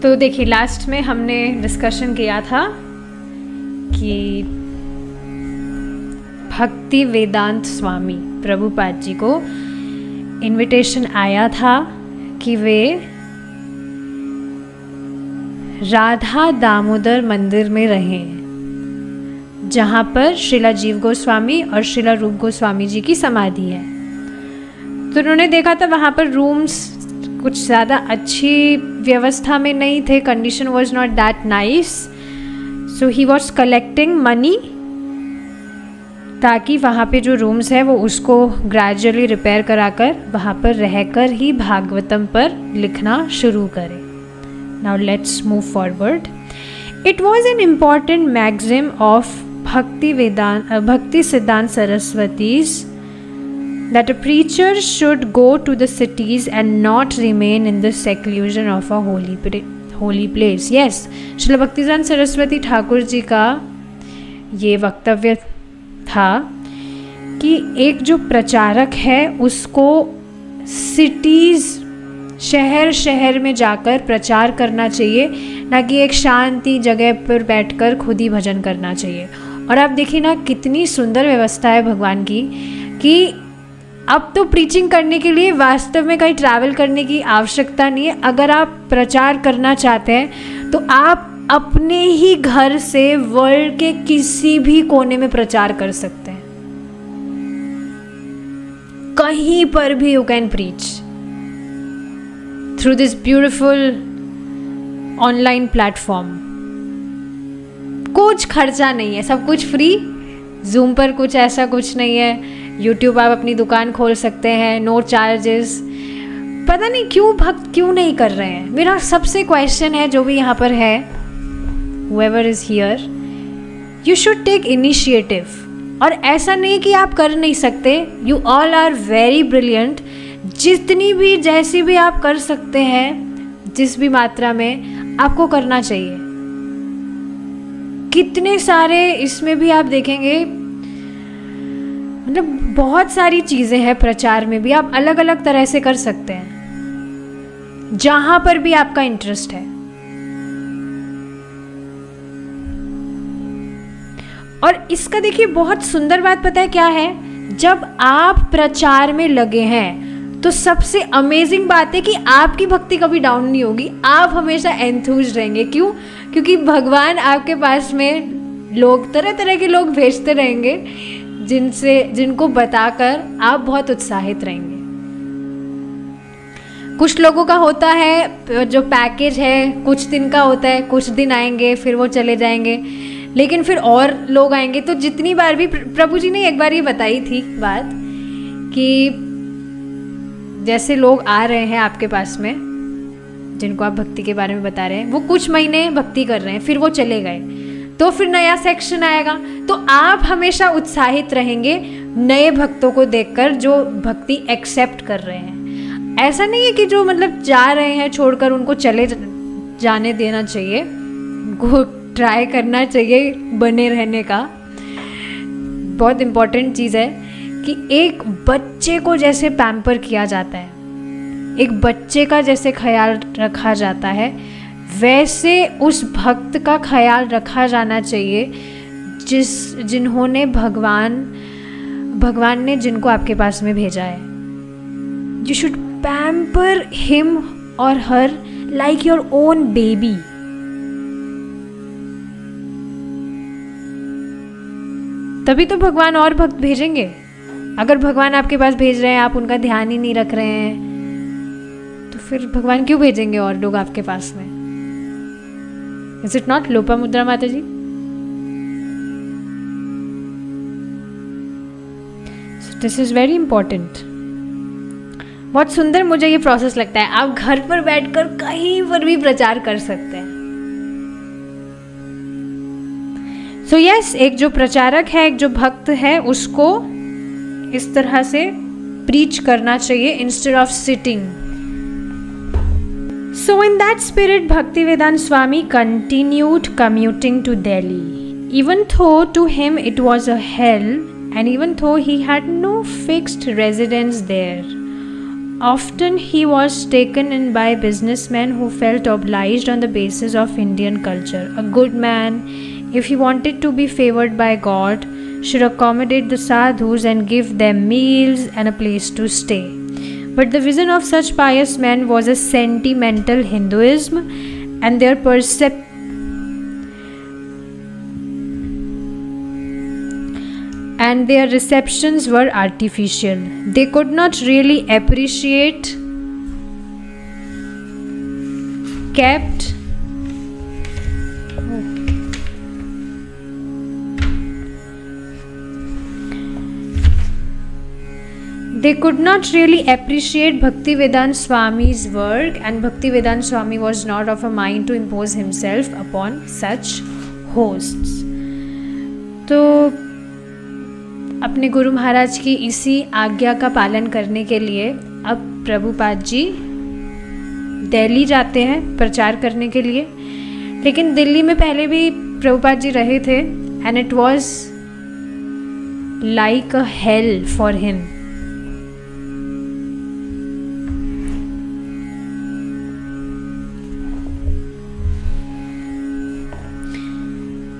तो देखिए लास्ट में हमने डिस्कशन किया था कि भक्ति वेदांत स्वामी प्रभुपाद जी को इनविटेशन आया था कि वे राधा दामोदर मंदिर में रहें, जहाँ पर श्रीला जीव गोस्वामी और श्रीला रूप गोस्वामी जी की समाधि है। तो उन्होंने देखा था वहाँ पर रूम्स कुछ ज़्यादा अच्छी व्यवस्था में नहीं थे, condition was not that nice, so he was collecting money ताकि वहाँ पे जो रूम्स है वो उसको ग्रेजुअली रिपेयर कराकर वहाँ पर रहकर ही भागवतम पर लिखना शुरू करें। Now let's move forward. It was an important maxim of Bhakti Siddhanta सरस्वतीज that a preacher should go to the cities and not remain in the seclusion of a holy place. Yes, Srila भक्तिसिद्धांत Saraswati Thakur ji का ये वक्तव्य था कि एक जो प्रचारक है उसको सिटीज़ शहर शहर में जाकर प्रचार करना चाहिए, ना कि एक शांति जगह पर बैठकर खुद ही भजन करना चाहिए। और आप देखिए ना कितनी सुंदर व्यवस्था है भगवान की कि अब तो प्रीचिंग करने के लिए वास्तव में कहीं ट्रैवल करने की आवश्यकता नहीं है। अगर आप प्रचार करना चाहते हैं तो आप अपने ही घर से वर्ल्ड के किसी भी कोने में प्रचार कर सकते हैं, कहीं पर भी you can preach through this beautiful online platform. कुछ खर्चा नहीं है, सब कुछ फ्री। जूम पर कुछ ऐसा कुछ नहीं है। यूट्यूब आप अपनी दुकान खोल सकते हैं, नो चार्जेस। पता नहीं क्यों भक्त क्यों नहीं कर रहे हैं। मेरा सबसे क्वेश्चन है जो भी यहाँ पर है, whoever is here, you should take initiative। और ऐसा नहीं कि आप कर नहीं सकते, you all are very brilliant। जितनी भी जैसी भी आप कर सकते हैं, जिस भी मात्रा में आपको करना चाहिए। कितने सारे इसमें भी आप देखेंगे, मतलब बहुत सारी चीज़ें हैं प्रचार में भी, आप अलग अलग तरह से कर सकते हैं जहाँ पर भी आपका इंटरेस्ट है। और इसका देखिए बहुत सुंदर बात पता है क्या है, जब आप प्रचार में लगे हैं तो सबसे अमेजिंग बात है कि आपकी भक्ति कभी डाउन नहीं होगी, आप हमेशा एंथूज रहेंगे। क्यों? क्योंकि भगवान आपके पास में लोग, तरह तरह के लोग भेजते रहेंगे जिनको बताकर आप बहुत उत्साहित रहेंगे। कुछ लोगों का होता है जो पैकेज है, कुछ दिन का होता है, कुछ दिन आएंगे फिर वो चले जाएंगे, लेकिन फिर और लोग आएंगे। तो जितनी बार भी प्रभु जी ने एक बार ये बताई थी बात कि जैसे लोग आ रहे हैं आपके पास में, जिनको आप भक्ति के बारे में बता रहे हैं, वो कुछ महीने भक्ति कर रहे हैं, फिर वो चले गए, तो फिर नया सेक्शन आएगा। तो आप हमेशा उत्साहित रहेंगे नए भक्तों को देखकर जो भक्ति एक्सेप्ट कर रहे हैं। ऐसा नहीं है कि जो मतलब जा रहे हैं छोड़कर उनको चले जाने देना चाहिए, उनको ट्राई करना चाहिए बने रहने का। बहुत इम्पोर्टेंट चीज़ है कि एक बच्चे को जैसे पैम्पर किया जाता है, एक बच्चे का जैसे ख्याल रखा जाता है, वैसे उस भक्त का ख्याल रखा जाना चाहिए जिन्होंने भगवान ने जिनको आपके पास में भेजा है। यू शुड पैम्पर हिम और हर लाइक योर ओन बेबी। तभी तो भगवान और भक्त भेजेंगे। अगर भगवान आपके पास भेज रहे हैं, आप उनका ध्यान ही नहीं रख रहे हैं, तो फिर भगवान क्यों भेजेंगे और लोग आपके पास में? Is it not लोपामुद्रा माता जी? So this is very important। बहुत सुंदर मुझे ये प्रोसेस लगता है। आप घर पर बैठकर कहीं पर भी प्रचार कर सकते हैं। So yes, एक जो प्रचारक है, एक जो भक्त है, उसको इस तरह से प्रीच करना चाहिए instead of sitting. So in that spirit, Bhaktivedanta Swami continued commuting to Delhi, even though to him it was a hell, and even though he had no fixed residence there. Often he was taken in by businessmen who felt obliged on the basis of Indian culture. A good man, if he wanted to be favored by God, should accommodate the sadhus and give them meals and a place to stay. But the vision of such pious men was a sentimental Hinduism, and their receptions were artificial. They could not really appreciate Bhaktivedanta Swami's work, and Bhaktivedanta Swami was not of a mind to impose himself upon such hosts. तो अपने गुरु महाराज की इसी आज्ञा का पालन करने के लिए अब प्रभुपाद जी दिल्ली जाते हैं प्रचार करने के लिए। लेकिन दिल्ली में पहले भी प्रभुपाद जी रहे थे, and it was like a hello for him.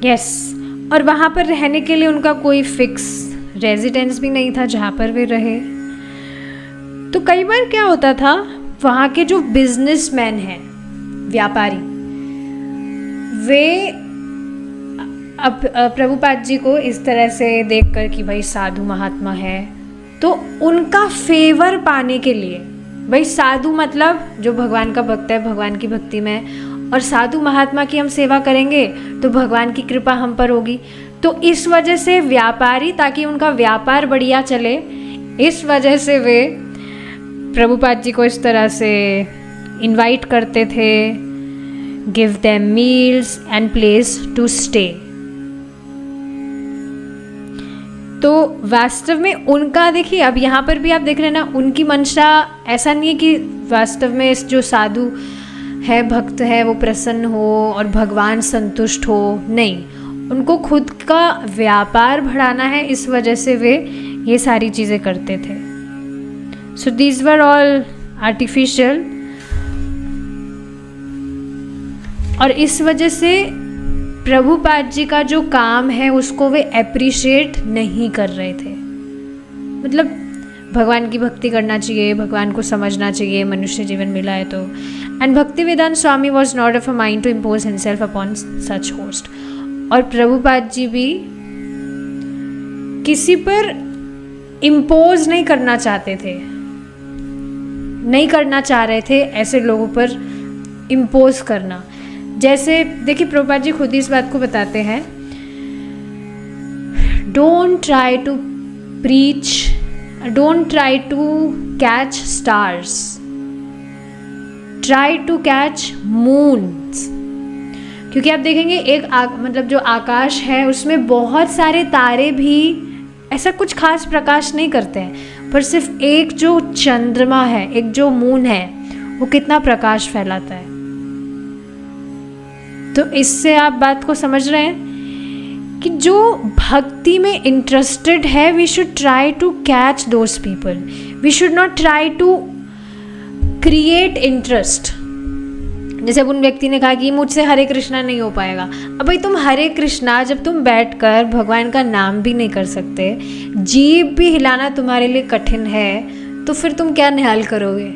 Yes, और वहाँ पर रहने के लिए उनका कोई फिक्स रेजिडेंस भी नहीं था जहाँ पर वे रहे। तो कई बार क्या होता था, वहाँ के जो बिजनेसमैन हैं, व्यापारी, वे अब प्रभुपाद जी को इस तरह से देखकर कि भाई साधु महात्मा है, तो उनका फेवर पाने के लिए, भाई साधु मतलब जो भगवान का भक्त है, भगवान की भक्ति में, और साधु महात्मा की हम सेवा करेंगे तो भगवान की कृपा हम पर होगी। तो इस वजह से व्यापारी, ताकि उनका व्यापार बढ़िया चले, इस वजह से वे प्रभुपाद जी को इस तरह से इनवाइट करते थे, give them meals and place to stay. तो वास्तव में उनका देखिए, अब यहाँ पर भी आप देख रहे हैं ना, उनकी मंशा ऐसा नहीं है कि वास्तव में इस जो साधु है, भक्त है, वो प्रसन्न हो और भगवान संतुष्ट हो, नहीं, उनको खुद का व्यापार बढ़ाना है, इस वजह से वे ये सारी चीज़ें करते थे। So these were all artificial, और इस वजह से प्रभुपाद जी का जो काम है उसको वे अप्रिशिएट नहीं कर रहे थे। मतलब भगवान की भक्ति करना चाहिए, भगवान को समझना चाहिए, मनुष्य जीवन मिला है तो। And Bhaktivedanta Swami was not of a mind to impose himself upon such host. और प्रभुपाद जी भी किसी पर इम्पोज नहीं करना चाहते थे, नहीं करना चाह रहे थे ऐसे लोगों पर इम्पोज करना। जैसे देखिए प्रभुपाद जी खुद ही इस बात को बताते हैं, don't try to preach, don't try to catch stars, try to catch moons. क्योंकि आप देखेंगे एक मतलब जो आकाश है उसमें बहुत सारे तारे भी ऐसा कुछ खास प्रकाश नहीं करते हैं, पर सिर्फ एक जो चंद्रमा है, एक जो मून है, वो कितना प्रकाश फैलाता है। तो इससे आप बात को समझ रहे हैं कि जो भक्ति में इंटरेस्टेड है, we should try to catch those people, we should not try to create interest. जैसे अब उन व्यक्ति ने कहा कि मुझसे हरे कृष्णा नहीं हो पाएगा। अब भाई तुम हरे कृष्णा, जब तुम बैठकर भगवान का नाम भी नहीं कर सकते, जीभ भी हिलाना तुम्हारे लिए कठिन है, तो फिर तुम क्या निहाल करोगे?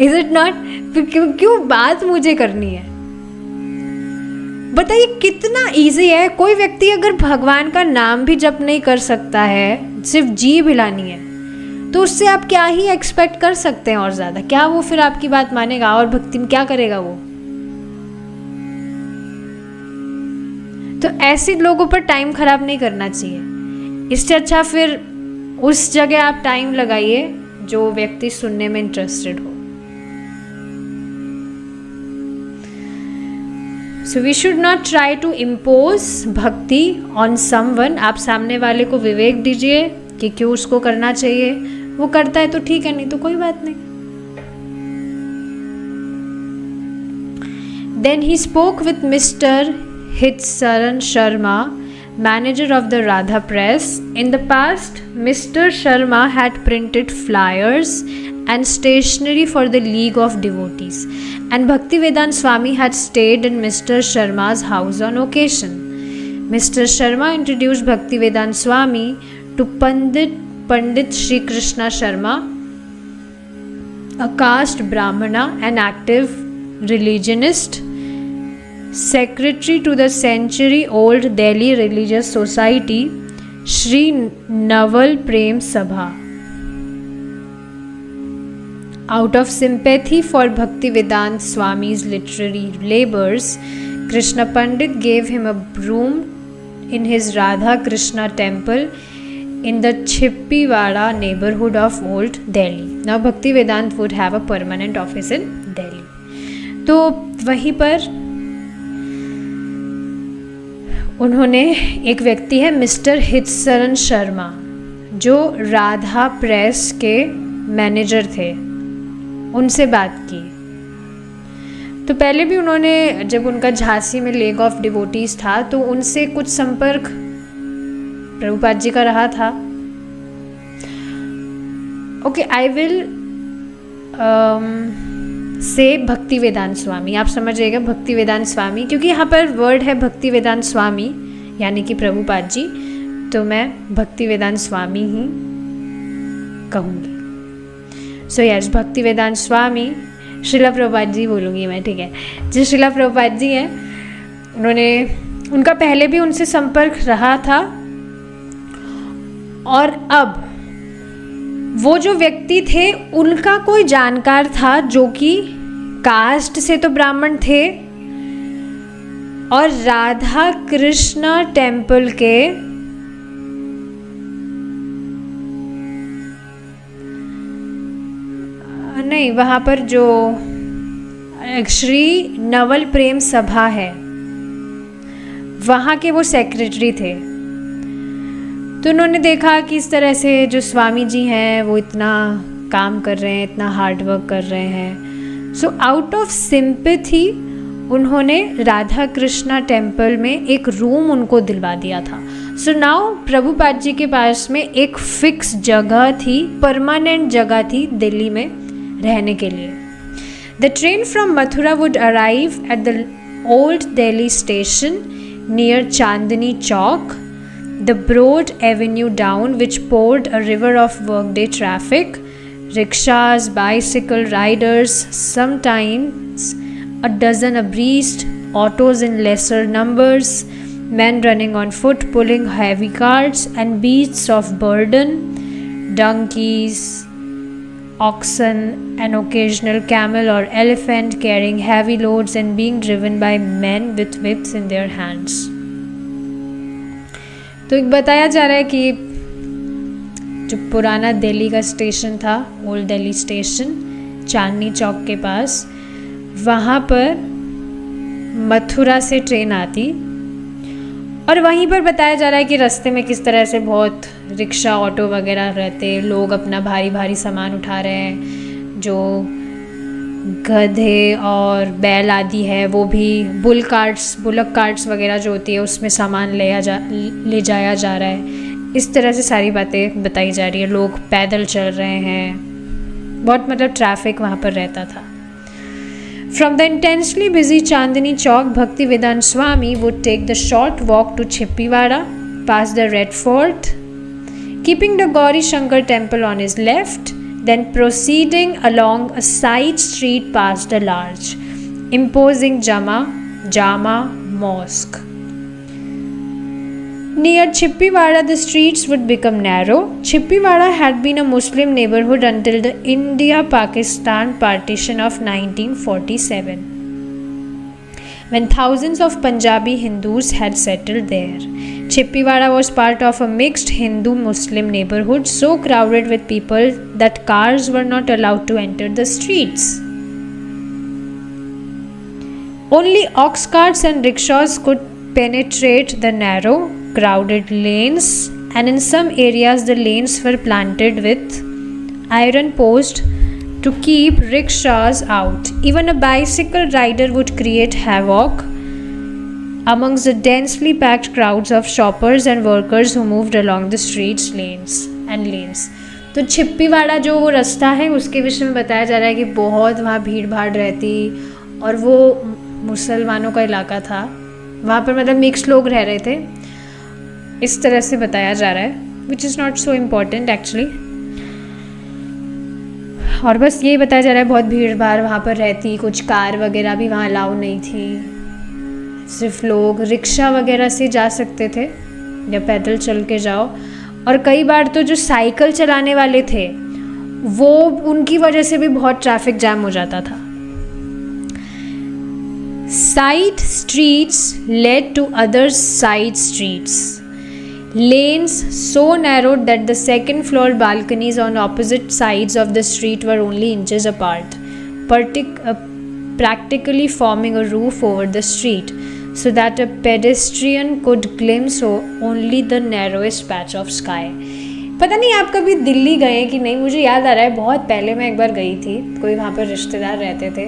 Is it not? क्यों बात मुझे करनी है? बताइए कितना इजी है। कोई व्यक्ति अगर भगवान का नाम भी जप नहीं कर सकता है, सिर्फ जीभ हिलानी है, तो उससे आप क्या ही एक्सपेक्ट कर सकते हैं और ज़्यादा? क्या वो फिर आपकी बात मानेगा और भक्ति में क्या करेगा वो? तो ऐसे लोगों पर टाइम खराब नहीं करना चाहिए। इससे अच्छा फिर उस जगह आप टाइम लगाइए जो व्यक्ति सुनने में इंटरेस्टेड हो। So we should not try to impose bhakti on someone. आप सामने वाले को विवेक दीजिए कि क्यों उसको करना चाहिए, वो करता है तो ठीक है, नहीं तो कोई बात नहीं। Then he spoke with Mr. Hitsaran Sharma, manager of the Radha Press. In the past, Mr. Sharma had printed flyers and stationery for the League of Devotees, and Bhaktivedanta Swami had stayed in Mr. Sharma's house on occasion. Mr. Sharma introduced Bhaktivedanta Swami to Pandit Shri Krishna Sharma, a caste Brahmana and active religionist, secretary to the century-old Delhi Religious Society, Shri Naval Prem Sabha. Out of sympathy for Bhaktivedanta Swami's literary labors, Krishna Pandit gave him a room in his Radha Krishna temple in the Chippiwada neighborhood of Old Delhi. Now Bhaktivedanta would have a permanent office in Delhi. तो वहीं पर उन्होंने, एक व्यक्ति है mister हितशरण Sharma, जो Radha press के manager थे, उनसे बात की। तो पहले भी उन्होंने, जब उनका झांसी में लेग ऑफ डिवोटीज था, तो उनसे कुछ संपर्क प्रभुपाद जी का रहा था। Okay, I will say Bhaktivedanta स्वामी, आप समझिएगा भक्तिवेदांत स्वामी, क्योंकि यहाँ पर वर्ड है भक्तिवेदांत स्वामी यानी कि प्रभुपाद जी, तो मैं भक्तिवेदांत स्वामी ही कहूँगी। सो यस, भक्तिवेदांत स्वामी, श्रीला प्रभुपाद जी बोलूँगी मैं, ठीक है। जो श्रीला प्रभुपाद जी हैं, उनका पहले भी उनसे संपर्क रहा था, और अब वो जो व्यक्ति थे उनका कोई जानकार था जो कि कास्ट से तो ब्राह्मण थे और राधा कृष्णा टेम्पल के नहीं, वहाँ पर जो श्री नवल प्रेम सभा है वहाँ के वो सेक्रेटरी थे। तो उन्होंने देखा कि इस तरह से जो स्वामी जी हैं वो इतना काम कर रहे हैं, इतना हार्ड वर्क कर रहे हैं। सो आउट ऑफ सिंपैथी उन्होंने राधा कृष्णा टेम्पल में एक रूम उनको दिलवा दिया था। सो नाउ प्रभुपाद जी के पास में एक फिक्स जगह थी, परमानेंट जगह थी दिल्ली में रहने के लिए। The train from Mathura would arrive at the old Delhi station near Chandni Chowk, the broad avenue down which poured a river of workday traffic, rickshaws, bicycle riders, sometimes a dozen abreast, autos in lesser numbers, men running on foot pulling heavy carts, and beasts of burden, donkeys, oxen, an occasional camel or elephant carrying heavy loads and being driven by men with whips in their hands. तो एक बताया जा रहा है कि जो पुराना दिल्ली का स्टेशन था, ओल्ड दिल्ली स्टेशन, चांदनी चौक के पास, वहाँ पर मथुरा से ट्रेन आती, और वहीं पर बताया जा रहा है कि रास्ते में किस तरह से बहुत रिक्शा, ऑटो वगैरह रहते, लोग अपना भारी भारी सामान उठा रहे हैं, जो गधे और बैल आदि है वो भी बुलक कार्ट्स वगैरह जो होती है उसमें सामान ले जाया जा रहा है। इस तरह से सारी बातें बताई जा रही है। लोग पैदल चल रहे हैं, बहुत मतलब ट्रैफिक वहाँ पर रहता था। From the intensely busy Chandni Chowk, Bhaktivedanta Swami would take the short walk to Chippiwada, past the Red Fort, keeping the Gauri Shankar temple on his left, then proceeding along a side street past a large, imposing Jama mosque. Near Chippiwada, the streets would become narrow. Chippiwada had been a Muslim neighborhood until the India-Pakistan partition of 1947, when thousands of Punjabi Hindus had settled there. Chippiwada was part of a mixed Hindu-Muslim neighborhood, so crowded with people that cars were not allowed to enter the streets. Only ox carts and rickshaws could penetrate the narrow, crowded lanes, and in some areas the lanes were planted with iron posts to keep rickshaws out. Even a bicycle rider would create havoc amongst the densely packed crowds of shoppers and workers who moved along the streets lanes. तो तो छिप्पीवाड़ा जो वो रास्ता है उसके विषय में बताया जा रहा है कि बहुत वहाँ भीड़ भाड़ रहती, और वो मुसलमानों का इलाका था, वहाँ पर मतलब मिक्स लोग रह रहे थे, इस तरह से बताया जा रहा है, which is not so important actually. और बस यही बताया जा रहा है बहुत भीड़ भाड़ वहाँ पर रहती, कुछ कार वगैरह भी वहाँ अलाउ नहीं थी, सिर्फ लोग रिक्शा वगैरह से जा सकते थे या पैदल चल के जाओ। और कई बार तो जो साइकिल चलाने वाले थे वो उनकी वजह से भी बहुत ट्रैफिक जैम हो जाता था। Side streets led to other side streets, lanes so narrowed that the second floor balconies on opposite sides of the street were only inches apart, practically forming a roof over the street so that a pedestrian could glimpse only the narrowest patch of sky. पता नहीं आप कभी दिल्ली गए कि नहीं, मुझे याद आ रहा है बहुत पहले मैं एक बार गई थी, कोई वहाँ पर रिश्तेदार रहते थे,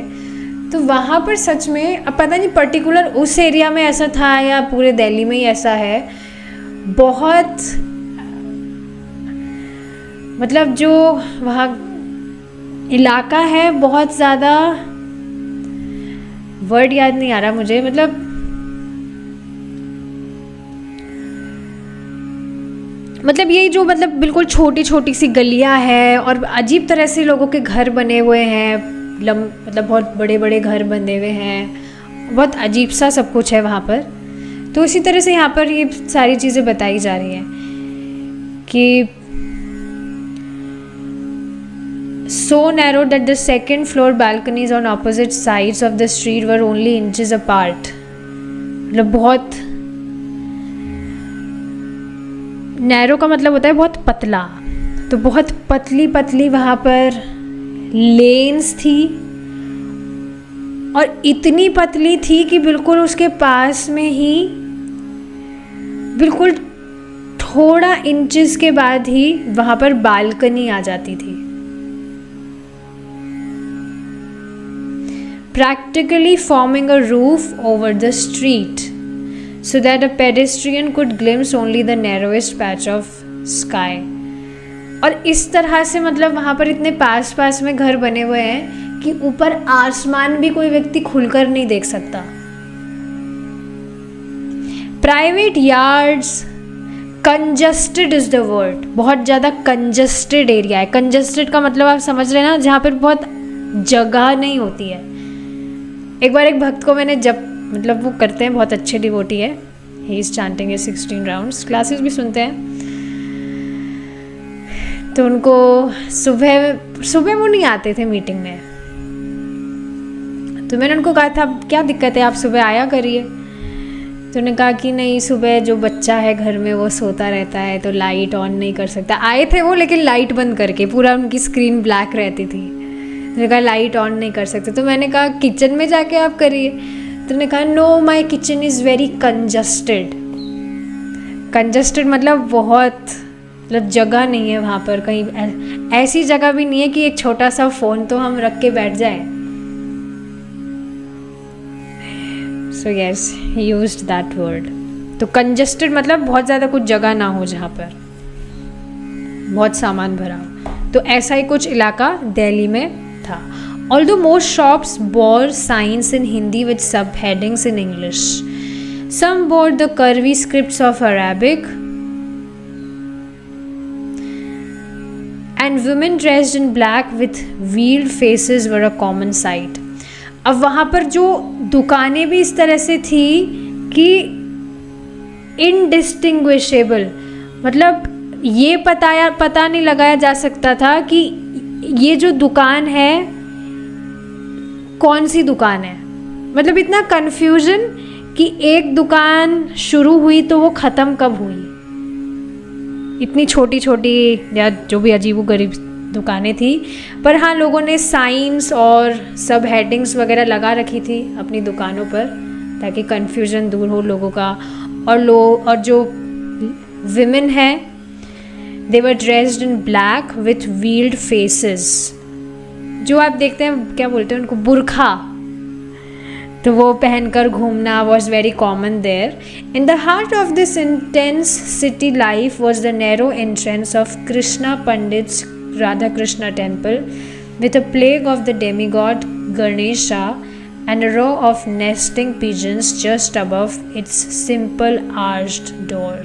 तो वहाँ पर सच में अब पता नहीं पर्टिकुलर उस एरिया में ऐसा था या पूरे दिल्ली में ही ऐसा है, बहुत मतलब जो वहाँ इलाका है बहुत ज़्यादा, वर्ड याद नहीं आ रहा मुझे, मतलब यही जो मतलब बिल्कुल छोटी छोटी सी गलियाँ हैं और अजीब तरह से लोगों के घर बने हुए हैं, मतलब बहुत बड़े बड़े घर बने हुए हैं, बहुत अजीब सा सब कुछ है वहाँ पर। तो इसी तरह से यहाँ पर ये सारी चीज़ें बताई जा रही हैं कि so narrow that the second floor balconies on opposite sides of the street were only inches apart, मतलब बहुत नैरो का मतलब होता है बहुत पतला, तो बहुत पतली पतली वहाँ पर लेन्स थी और इतनी पतली थी कि बिल्कुल उसके पास में ही बिल्कुल थोड़ा इंचेस के बाद ही वहाँ पर बालकनी आ जाती थी। Practically forming a roof over the street so that a pedestrian could glimpse only the narrowest patch of sky. और इस तरह से मतलब वहाँ पर इतने पास पास में घर बने हुए हैं कि ऊपर आसमान भी कोई व्यक्ति खुलकर नहीं देख सकता। Private yards, congested is the word, बहुत ज़्यादा कंजस्टेड एरिया है। कंजस्टेड का मतलब आप समझ रहे हैं ना, जहाँ पर बहुत जगह नहीं होती है। एक बार एक भक्त को मैंने जब मतलब वो करते हैं, बहुत अच्छे डिवोटी है, he is chanting 16 rounds, classes भी सुनते हैं, तो उनको सुबह वो नहीं आते थे मीटिंग में, तो मैंने उनको कहा था क्या दिक्कत है, आप सुबह आया करिए। तो उन्होंने कहा कि नहीं, सुबह जो बच्चा है घर में वो सोता रहता है तो लाइट ऑन नहीं कर सकता। आए थे वो लेकिन लाइट बंद करके, पूरा उनकी स्क्रीन ब्लैक रहती थी। मैंने कहा लाइट ऑन नहीं कर सकते, तो मैंने कहा किचन में जाके आप करिए। तो उन्होंने कहा no, my kitchen is very congested. Congested मतलब बहुत, मतलब जगह नहीं है वहाँ पर, कहीं ऐसी जगह भी नहीं है कि एक छोटा सा फ़ोन तो हम रख के बैठ जाएं। So yes, he used that word. तो कंजस्टेड मतलब बहुत ज़्यादा कुछ जगह ना हो जहाँ पर बहुत सामान भरा हो, तो ऐसा ही कुछ इलाका दिल्ली में था। Although most shops bore signs in Hindi with subheadings in English, some bore the curvy scripts of Arabic, and women dressed in black with veiled faces were a common sight. अब वहाँ पर जो दुकानें भी इस तरह से थी कि indistinguishable, मतलब ये पता नहीं लगाया जा सकता था कि ये जो दुकान है कौन सी दुकान है। मतलब इतना कन्फ्यूजन कि एक दुकान शुरू हुई तो वो ख़त्म कब हुई। इतनी छोटी छोटी या जो भी अजीबोगरीब दुकानें थी, पर हाँ लोगों ने साइंस और सब हेडिंग्स वगैरह लगा रखी थी अपनी दुकानों पर ताकि कन्फ्यूजन दूर हो लोगों का। और जो विमेन है, they were dressed in black with veiled faces, जो आप देखते हैं क्या बोलते हैं उनको, बुरखा, तो वो पहनकर घूमना was very common there. In the heart of this intense city life was the narrow entrance of Krishna Pandit's Radha Krishna temple with a plague of the demigod Ganesha and a row of nesting pigeons just above its simple arched door.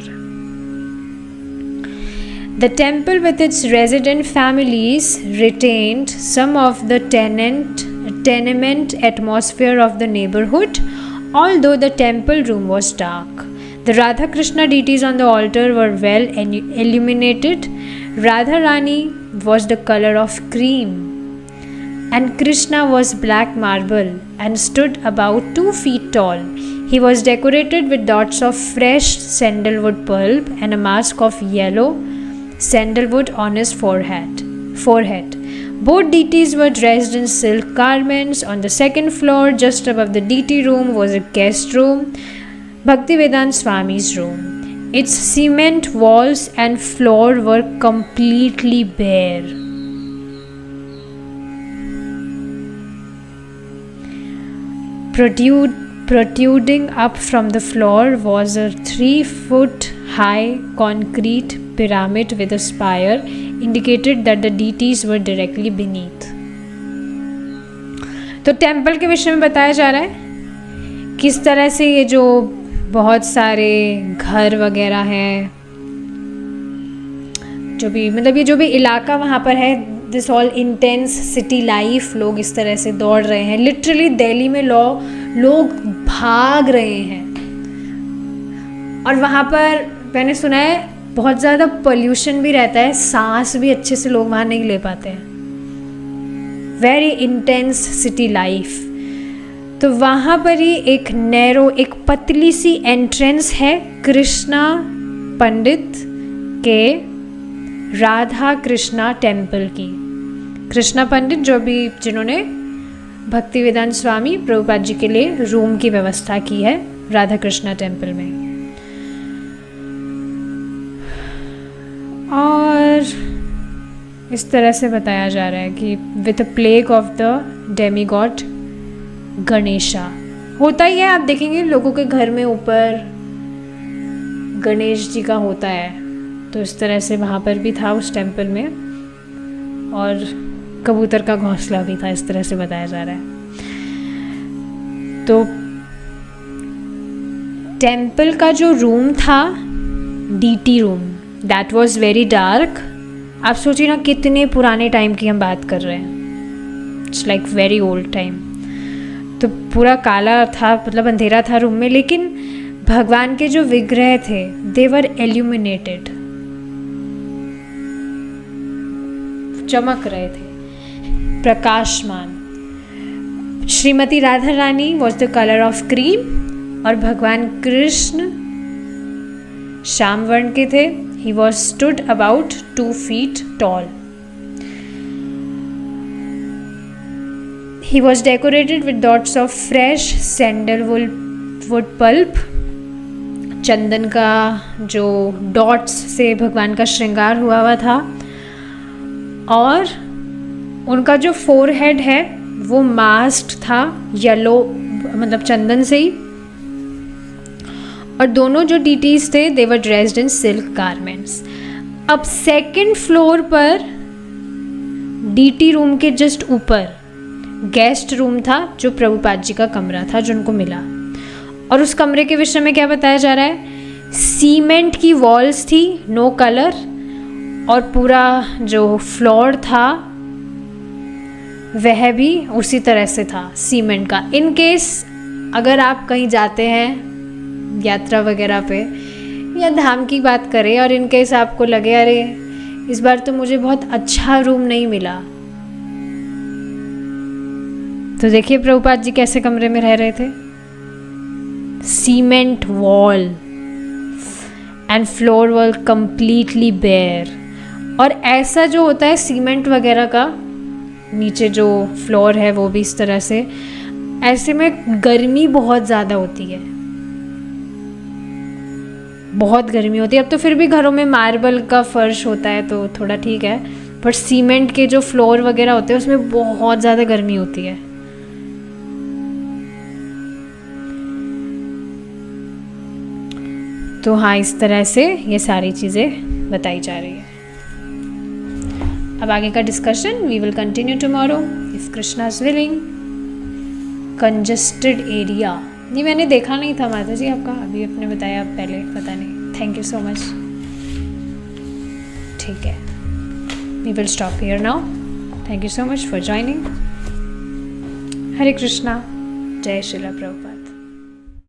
The temple with its resident families retained some of the tenement atmosphere of the neighborhood, although the temple room was dark. The Radha Krishna deities on the altar were well illuminated. Radha Rani was the color of cream, and Krishna was black marble and stood about 2 feet tall. He was decorated with dots of fresh sandalwood pulp and a mask of yellow sandalwood on his forehead. Both deities were dressed in silk garments. On the second floor, just above the deity room, was a guest room, Bhaktivedanta Swami's room. Its cement walls and floor were completely bare. Protruding up from the floor was a 3-foot high concrete pyramid with a spire, indicated that the deities were directly beneath. तो temple के विषय में बताया जा रहा है किस तरह से ये जो बहुत सारे घर वगैरह हैं, जो भी मतलब ये जो भी इलाका वहाँ पर है, this all intense city life, लोग इस तरह से दौड़ रहे हैं. लिटरली दिल्ली में लोग भाग रहे हैं. और वहाँ पर मैंने सुना है बहुत ज़्यादा पोल्यूशन भी रहता है, सांस भी अच्छे से लोग वहाँ नहीं ले पाते हैं. Very intense city life. तो वहाँ पर ही एक पतली सी एंट्रेंस है कृष्णा पंडित के राधा कृष्णा टेम्पल की. कृष्णा पंडित जिन्होंने भक्तिवेदांत स्वामी प्रभुपाद जी के लिए रूम की व्यवस्था की है राधा कृष्णा टेम्पल में. और इस तरह से बताया जा रहा है कि with a plague of the demigod Ganesha. होता ही है, आप देखेंगे लोगों के घर में ऊपर गणेश जी का होता है, तो इस तरह से वहाँ पर भी था उस टेम्पल में. और कबूतर का घोंसला भी था, इस तरह से बताया जा रहा है. तो टेम्पल का जो रूम था, DT room, that was very dark. आप सोचिए ना कितने पुराने टाइम की हम बात कर रहे हैं. It's like very old time. तो पूरा काला था, मतलब अंधेरा था रूम में, लेकिन भगवान के जो विग्रह थे दे वर एल्यूमिनेटेड, चमक रहे थे, प्रकाशमान. Shrimati Radha Rani was the colour of cream और भगवान कृष्ण श्याम वर्ण के थे. He was stood about 2 feet tall. He was decorated with dots of fresh sandalwood pulp. चंदन का जो डॉट्स से भगवान का श्रृंगार हुआ था. और उनका जो फोरहेड है वो मास्क्ड था येलो, मतलब चंदन से ही. और दोनों जो डीटीज थे they were dressed in silk garments. अब सेकंड फ्लोर पर डीटी रूम के जस्ट ऊपर गेस्ट रूम था, जो प्रभुपाद जी का कमरा था जो उनको मिला. और उस कमरे के विषय में क्या बताया जा रहा है, सीमेंट की वॉल्स थी, नो कलर, और पूरा जो फ्लोर था वह भी उसी तरह से था, सीमेंट का. इन केस अगर आप कहीं जाते हैं यात्रा वगैरह पे या धाम की बात करें और इन केस आपको लगे अरे इस बार तो मुझे बहुत अच्छा रूम नहीं मिला, तो देखिए प्रभुपाद जी कैसे कमरे में रह रहे थे. Cement wall and floor wall completely bare. और ऐसा जो होता है सीमेंट वगैरह का, नीचे जो फ्लोर है वो भी इस तरह से, ऐसे में गर्मी बहुत ज़्यादा होती है, बहुत गर्मी होती है. अब तो फिर भी घरों में मार्बल का फर्श होता है तो थोड़ा ठीक है, पर सीमेंट के जो फ्लोर वगैरह होते हैं उसमें बहुत ज़्यादा गर्मी होती है. तो हाँ, इस तरह से ये सारी चीज़ें बताई जा रही है. अब आगे का discussion we will continue tomorrow if Krishna's willing. Congested area, नहीं मैंने देखा नहीं था माता जी आपका, अभी आपने बताया पहले, पता नहीं। Thank you so much. ठीक है, we will stop here now. Thank you so much for joining. Hare Krishna, जय श्रीला प्रभुपाद।